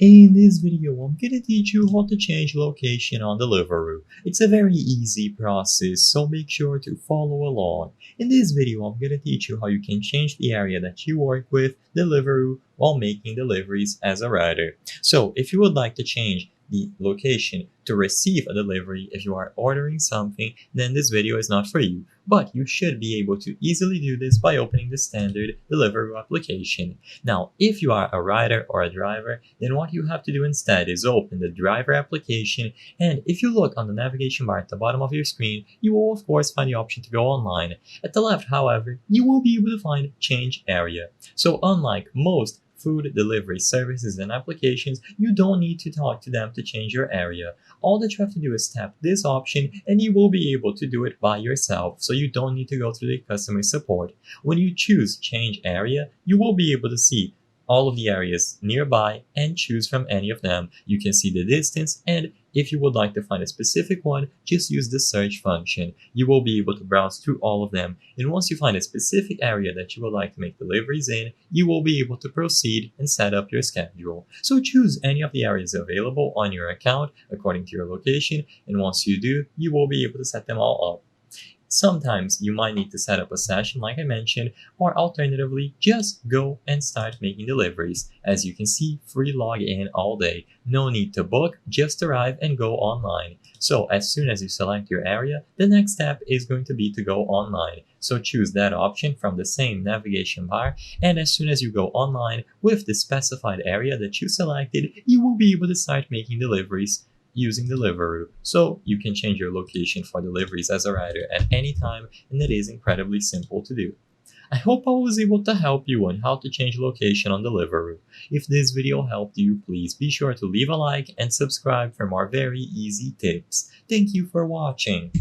In this video, I'm gonna teach you how to change location on Deliveroo. It's a very easy process, so make sure to follow along. In this video, I'm gonna teach you how you can change the area that you work with Deliveroo while making deliveries as a rider. So if you would like to change the location to receive a delivery if you are ordering something, then this video is not for you. But you should be able to easily do this by opening the standard Deliveroo application. Now, if you are a rider or a driver, then what you have to do instead is open the driver application, and if you look on the navigation bar at the bottom of your screen, you will of course find the option to go online. At the left, however, you will be able to find change area. So unlike most food delivery services and applications, you don't need to talk to them to change your area. All that you have to do is tap this option and you will be able to do it by yourself, so you don't need to go through the customer support. When you choose change area, you will be able to see all of the areas nearby and choose from any of them. You can see the distance, and if you would like to find a specific one, just use the search function. You will be able to browse through all of them, and once you find a specific area that you would like to make deliveries in, you will be able to proceed and set up your schedule. So choose any of the areas available on your account according to your location, and once you do, you will be able to set them all up. Sometimes you might need to set up a session like I mentioned, or alternatively, just go and start making deliveries. As you can see, free login all day. No need to book, just arrive and go online. So as soon as you select your area, the next step is going to be to go online. So choose that option from the same navigation bar, and as soon as you go online with the specified area that you selected, you will be able to start making deliveries using Deliveroo. So you can change your location for deliveries as a rider at any time, and it is incredibly simple to do. I hope I was able to help you on how to change location on Deliveroo. If this video helped you, please be sure to leave a like and subscribe for more very easy tips. Thank you for watching.